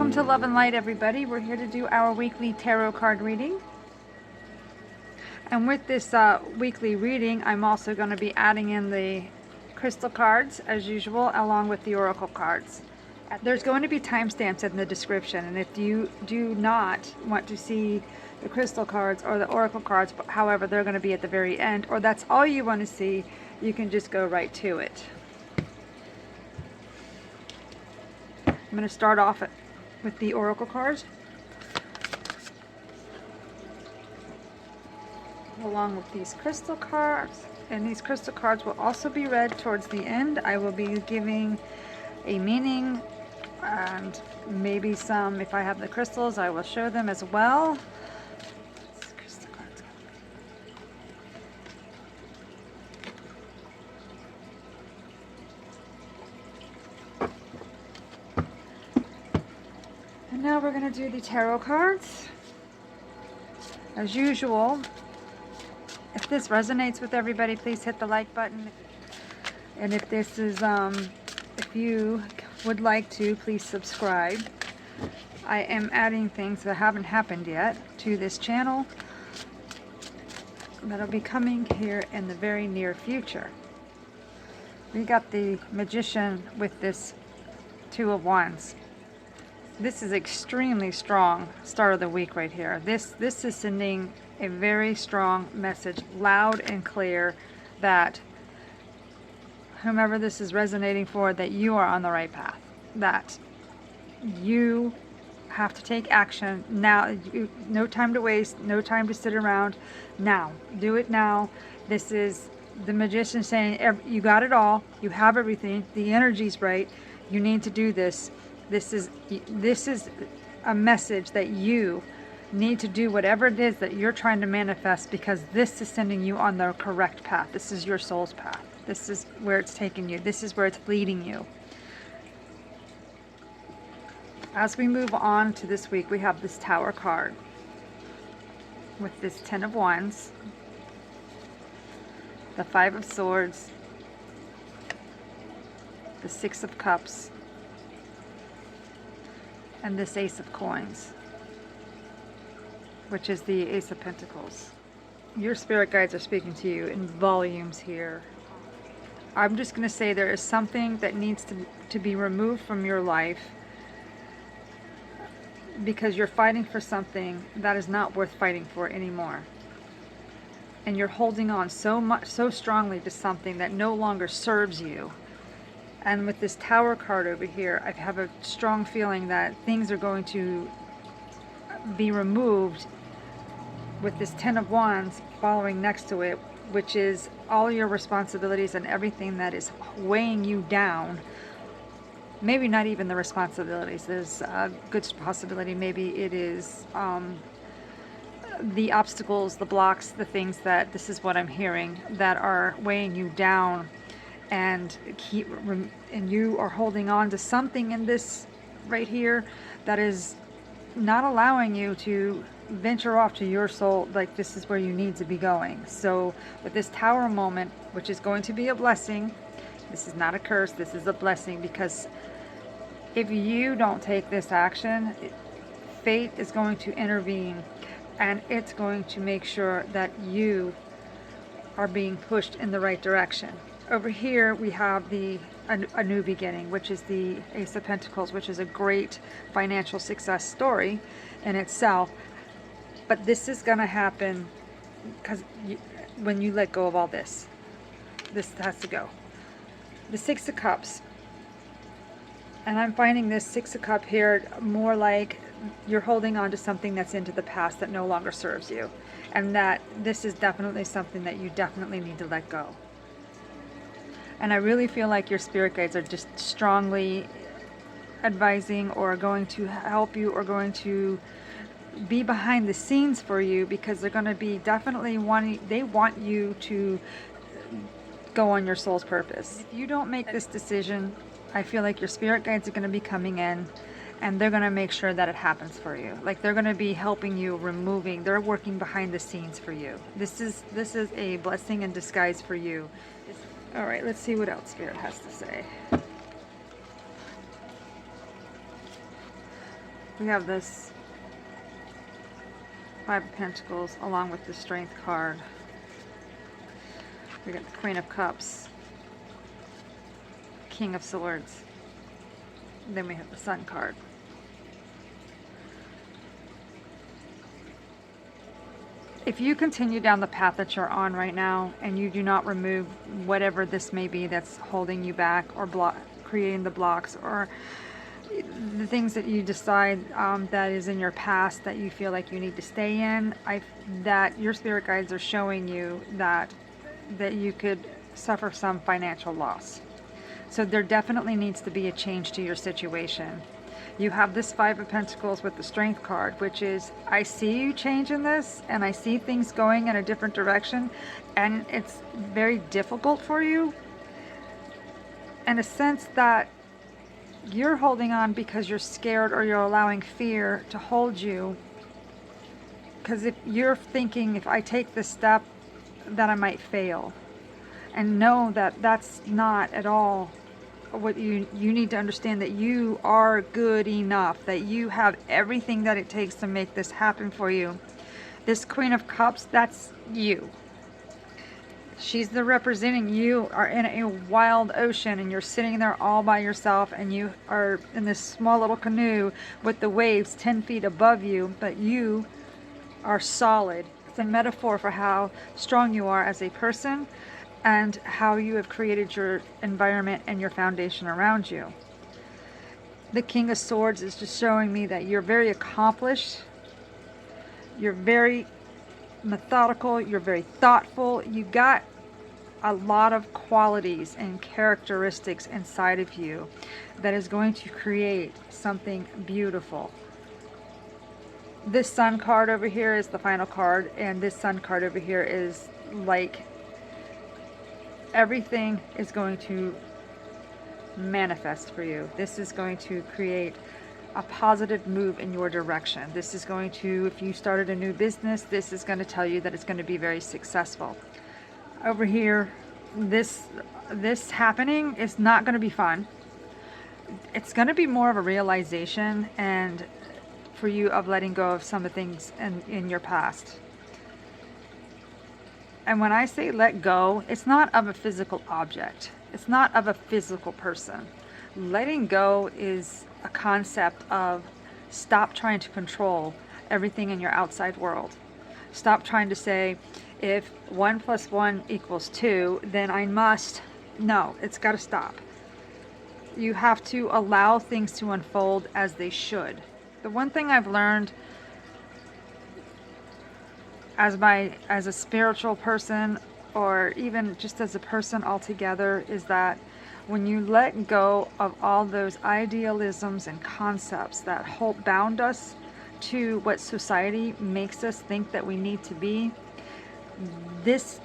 Welcome to Love and Light, everybody. We're here to do our weekly tarot card reading. And with this weekly reading, I'm also going to be adding in the crystal cards as usual, along with the oracle cards. There's going to be timestamps in the description, and if you do not want to see the crystal cards or the oracle cards, however, they're going to be at the very end, or that's all you want to see, you can just go right to it. I'm going to start off with the oracle cards, along with these crystal cards, and these crystal cards will also be read towards the end. I will be giving a meaning and maybe some, if I have the crystals, I will show them as well. Crystal cards. And now we're going to do the tarot cards. As usual, if this resonates with everybody, please hit the like button. And if this is, if you would like to, please subscribe. I am adding things that haven't happened yet to this channel that'll be coming here in the very near future. We got the Magician with this Two of Wands. This is extremely strong start of the week right here. This is sending a very strong message, loud and clear, that whomever this is resonating for, that you are on the right path, that you have to take action now. No time to waste, no time to sit around. Now, do it now. This is the Magician saying, you got it all, you have everything, the energy's right, you need to do this. This is a message that you need to do whatever it is that you're trying to manifest, because this is sending you on the correct path. This is your soul's path. This is where it's taking you. This is where it's leading you. As we move on to this week, we have this Tower card with this Ten of Wands, the Five of Swords, the Six of Cups, and this Ace of Coins, which is the Ace of Pentacles. Your spirit guides are speaking to you in volumes here. I'm just going to say there is something that needs to be removed from your life, because you're fighting for something that is not worth fighting for anymore. And you're holding on so strongly to something that no longer serves you. And with this Tower card over here, I have a strong feeling that things are going to be removed with this Ten of Wands following next to it, which is all your responsibilities and everything that is weighing you down. Maybe not even the responsibilities. There's a good possibility maybe it is the obstacles, the blocks, the things that, this is what I'm hearing, that are weighing you down, and you are holding on to something in this right here that is not allowing you to venture off to your soul, like this is where you need to be going. So with this Tower moment, which is going to be a blessing, this is not a curse, this is a blessing, because if you don't take this action, fate is going to intervene, and it's going to make sure that you are being pushed in the right direction. Over here we have a new beginning, which is the Ace of Pentacles, which is a great financial success story in itself. But this is going to happen because when you let go of all this, this has to go. The Six of Cups. And I'm finding this Six of Cups here more like you're holding on to something that's into the past that no longer serves you. And that this is definitely something that you definitely need to let go. And I really feel like your spirit guides are just strongly advising or going to help you or going to be behind the scenes for you, because they're going to be definitely they want you to go on your soul's purpose. If you don't make this decision, I feel like your spirit guides are going to be coming in, and they're going to make sure that it happens for you. Like they're going to be helping you, they're working behind the scenes for you. This is a blessing in disguise for you. All right, let's see what else Spirit has to say. We have this Five of Pentacles along with the Strength card. We got the Queen of Cups, King of Swords. Then we have the Sun card. If you continue down the path that you're on right now and you do not remove whatever this may be that's holding you back or creating the blocks or the things that you decide that is in your past that you feel like you need to stay in, that your spirit guides are showing you that you could suffer some financial loss. So there definitely needs to be a change to your situation. You have this Five of Pentacles with the Strength card, which is, I see you changing this and I see things going in a different direction, and it's very difficult for you in a sense that you're holding on because you're scared or you're allowing fear to hold you. Because if you're thinking, if I take this step, then I might fail. And know that that's not at all what you need to understand, that you are good enough, that you have everything that it takes to make this happen for you. This Queen of Cups, that's you. She's the representing you are in a wild ocean and you're sitting there all by yourself and you are in this small little canoe with the waves 10 feet above you, but you are solid. It's a metaphor for how strong you are as a person and how you have created your environment and your foundation around you. The King of Swords is just showing me that you're very accomplished, you're very methodical, you're very thoughtful. You got a lot of qualities and characteristics inside of you that is going to create something beautiful. This Sun card over here is the final card, and this Sun card over here is like everything is going to manifest for you. This is going to create a positive move in your direction. This is going to, if you started a new business, this is going to tell you that it's going to be very successful. Over here, this happening is not going to be fun. It's going to be more of a realization and for you of letting go of some of the things in your past. And when I say let go, it's not of a physical object. It's not of a physical person. Letting go is a concept of stop trying to control everything in your outside world. Stop trying to say, if 1 + 1 = 2, then I must. No, it's got to stop. You have to allow things to unfold as they should. The one thing I've learned as a spiritual person, or even just as a person altogether, is that when you let go of all those idealisms and concepts that bound us to what society makes us think that we need to be, this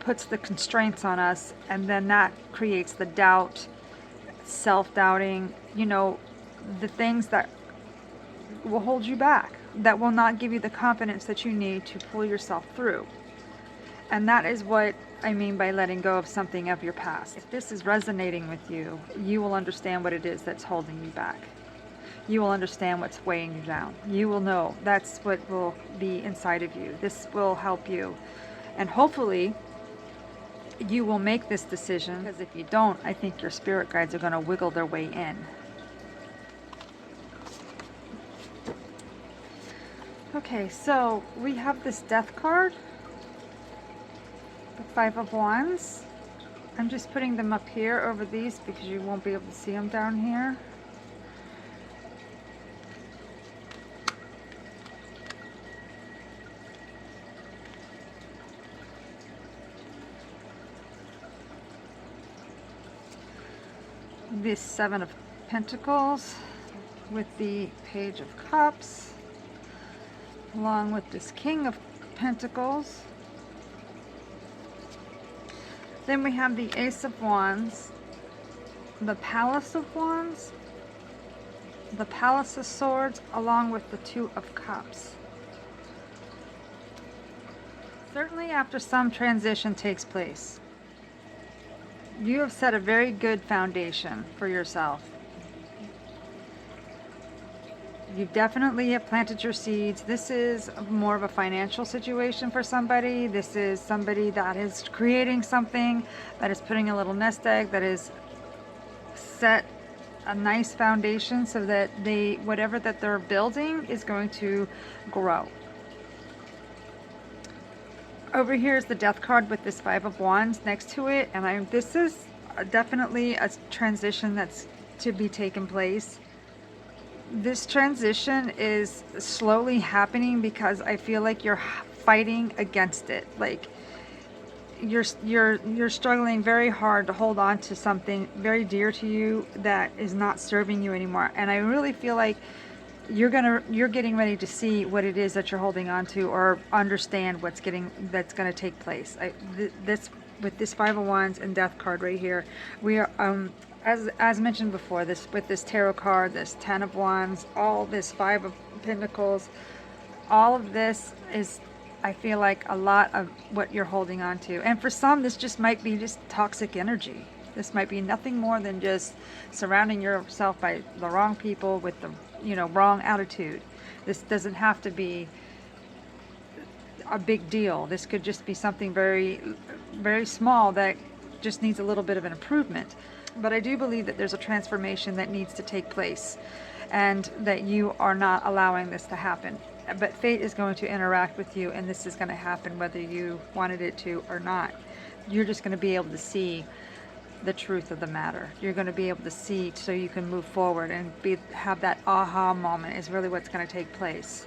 puts the constraints on us, and then that creates the doubt, self-doubting, the things that will hold you back, that will not give you the confidence that you need to pull yourself through. And that is what I mean by letting go of something of your past. If this is resonating with you, you will understand what it is that's holding you back. You will understand what's weighing you down. You will know that's what will be inside of you. This will help you. And hopefully you will make this decision, because if you don't, I think your spirit guides are going to wiggle their way in. Okay, so we have this Death card, the Five of Wands. I'm just putting them up here over these because you won't be able to see them down here. This Seven of Pentacles with the Page of Cups, along with this King of Pentacles. Then we have the Ace of Wands, the Palace of Wands, the Palace of Swords, along with the Two of Cups. Certainly after some transition takes place, you have set a very good foundation for yourself. You definitely have planted your seeds. This is more of a financial situation for somebody. This is somebody that is creating something, that is putting a little nest egg, that is set a nice foundation so that whatever that they're building is going to grow. Over here is the Death card with this Five of Wands next to it, and this is definitely a transition that's to be taken place. This transition is slowly happening because I feel like you're fighting against it. Like you're struggling very hard to hold on to something very dear to you that is not serving you anymore. And I really feel like you're getting ready to see what it is that you're holding on to, or understand that's going to take place. This with this Five of Wands and Death card right here, we are as mentioned before, with this tarot card, this Ten of Wands, all this Five of Pentacles, all of this is, I feel like, a lot of what you're holding on to. And for some, this just might be just toxic energy. This might be nothing more than just surrounding yourself by the wrong people with the wrong attitude. This doesn't have to be a big deal. This could just be something very, very small that just needs a little bit of an improvement. But I do believe that there's a transformation that needs to take place, and that you are not allowing this to happen. But fate is going to interact with you, and this is going to happen whether you wanted it to or not. You're just going to be able to see the truth of the matter. You're going to be able to see, so you can move forward and have that aha moment is really what's going to take place.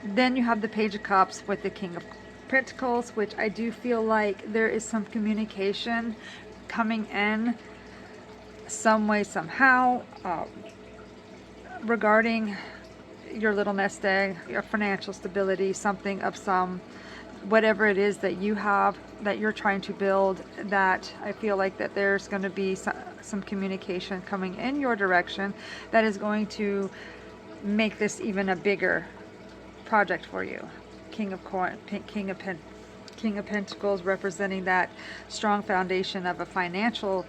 Then you have the Page of Cups with the King of Pentacles, which I do feel like there is some communication coming in some way, somehow, regarding your little nest egg, your financial stability, something of whatever it is that you have, that you're trying to build, that I feel like that there's going to be some communication coming in your direction that is going to make this even a bigger project for you. King of Pentacles representing that strong foundation of a financial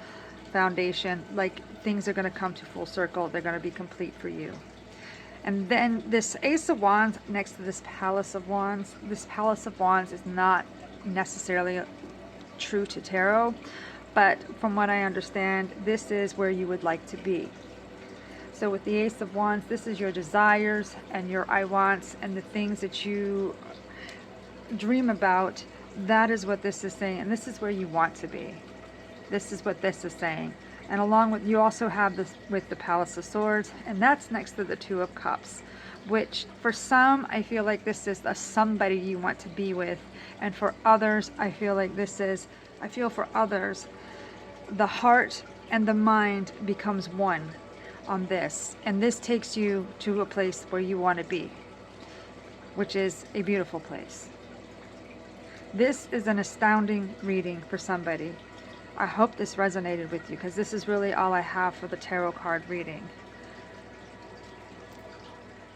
foundation. Like, things are going to come to full circle. They're going to be complete for you. And then this Ace of Wands next to this Palace of Wands. This Palace of Wands is not necessarily true to tarot, but from what I understand, this is where you would like to be. So with the Ace of Wands, this is your desires and your I wants and the things that you dream about. That is what this is saying, and this is where you want to be. This is what this is saying. And along with, you also have this with the Palace of Swords, and that's next to the Two of Cups, which for some, I feel like this is somebody you want to be with. And for others, I feel for others, the heart and the mind becomes one on this. And this takes you to a place where you want to be, which is a beautiful place. This is an astounding reading for somebody. I hope this resonated with you, because this is really all I have for the tarot card reading.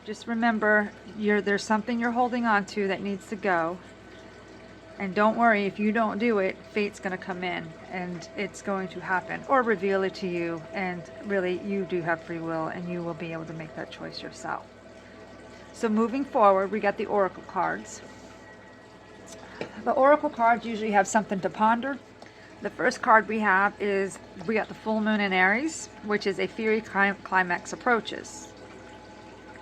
Just remember, there's something you're holding on to that needs to go. And don't worry, if you don't do it, fate's going to come in and it's going to happen, or reveal it to you. And really, you do have free will, and you will be able to make that choice yourself. So moving forward, we got the Oracle cards. The Oracle cards usually have something to ponder. The first card we got the Full Moon in Aries, which is a fiery climax approaches.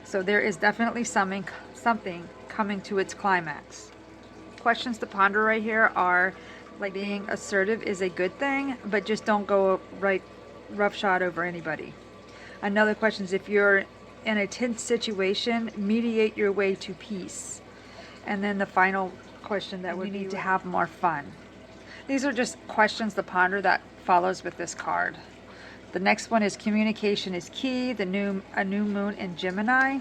So there is definitely something coming to its climax. Questions to ponder right here are, like, being assertive is a good thing, but just don't go roughshod over anybody. Another question is, if you're in a tense situation, mediate your way to peace. And then the final question that we need to have more fun. These are just questions to ponder that follows with this card. The next one is communication is key. A new moon in Gemini.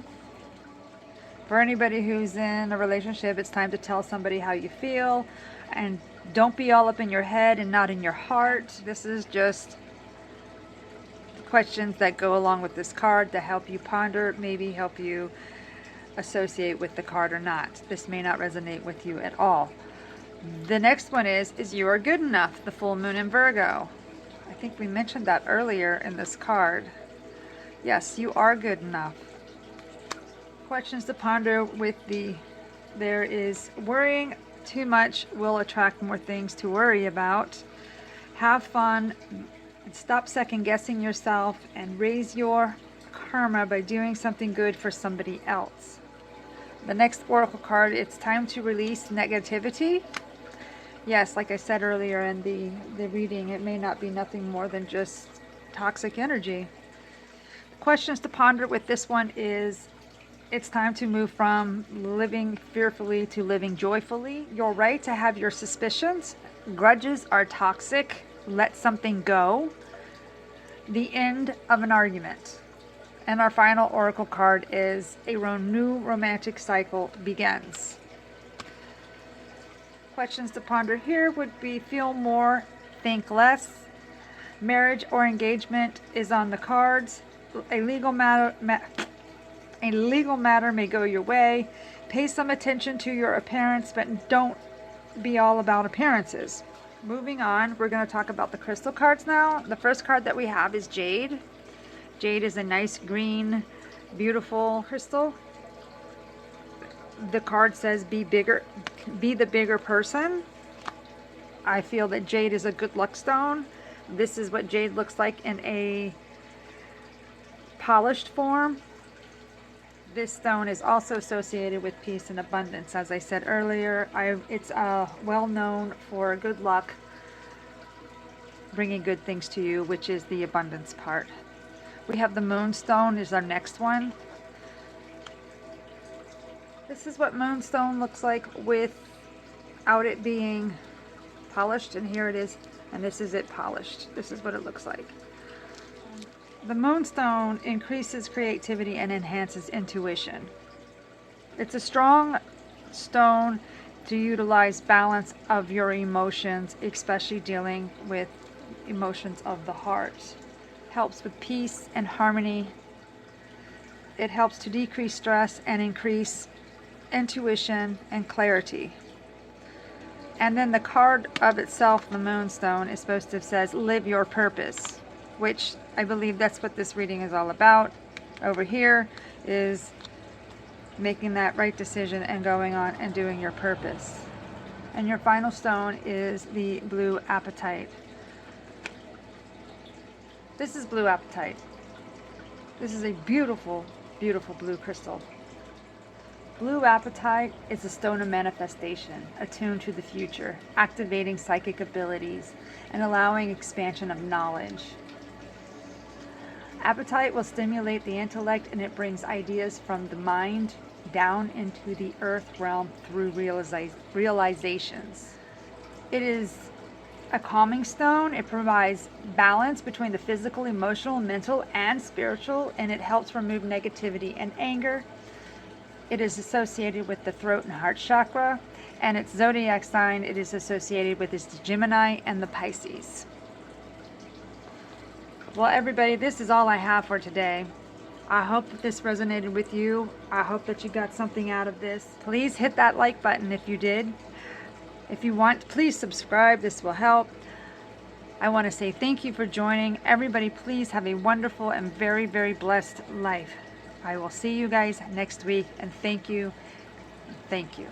For anybody who's in a relationship, it's time to tell somebody how you feel, and don't be all up in your head and not in your heart. This is just questions that go along with this card to help you ponder, maybe help you associate with the card or not. This may not resonate with you at all. The next one is you are good enough, the Full Moon in Virgo. I think we mentioned that earlier in this card. Yes, you are good enough. Questions to ponder with there is worrying too much will attract more things to worry about. Have fun, stop second guessing yourself, and raise your karma by doing something good for somebody else. The next oracle card, it's time to release negativity. Yes, like I said earlier in the reading, it may not be nothing more than just toxic energy. Questions to ponder with this one is, it's time to move from living fearfully to living joyfully. You're right to have your suspicions. Grudges are toxic. Let something go. The end of an argument. And our final oracle card is, a new romantic cycle begins. Questions to ponder here would be, feel more, think less. Marriage or engagement is on the cards. A legal matter may go your way. Pay some attention to your appearance, but don't be all about appearances. Moving on, we're going to talk about the crystal cards now. The first card that we have is Jade. Jade is a nice green, beautiful crystal. The card says, be bigger, be the bigger person. I feel that Jade is a good luck stone. This is what Jade looks like in a polished form. This stone is also associated with peace and abundance. As I said earlier, it's well known for good luck, bringing good things to you, which is the abundance part. We have the moonstone is our next one. This is what moonstone looks like without it being polished, and here it is, and this is it polished. This is what it looks like. The moonstone increases creativity and enhances intuition. It's a strong stone to utilize balance of your emotions, especially dealing with emotions of the heart. Helps with peace and harmony. It helps to decrease stress and increase intuition and clarity. And then the card of itself, the moonstone, is supposed to says, live your purpose, which I believe that's what this reading is all about. Over here is making that right decision and going on and doing your purpose. And your final stone is the blue apatite. This is blue apatite. This is a beautiful, beautiful blue crystal. Blue apatite is a stone of manifestation, attuned to the future, activating psychic abilities, and allowing expansion of knowledge. Apatite will stimulate the intellect, and it brings ideas from the mind down into the earth realm through realizations. It is a calming stone. It provides balance between the physical, emotional, mental, and spiritual, and it helps remove negativity and anger. It is associated with the throat and heart chakra, and its zodiac sign, it is associated with the Gemini and the Pisces. Well, everybody, this is all I have for today. I hope that this resonated with you. I hope that you got something out of this. Please hit that like button if you did. If you want, please subscribe. This will help. I want to say thank you for joining. Everybody, please have a wonderful and very, very blessed life. I will see you guys next week, and thank you. Thank you.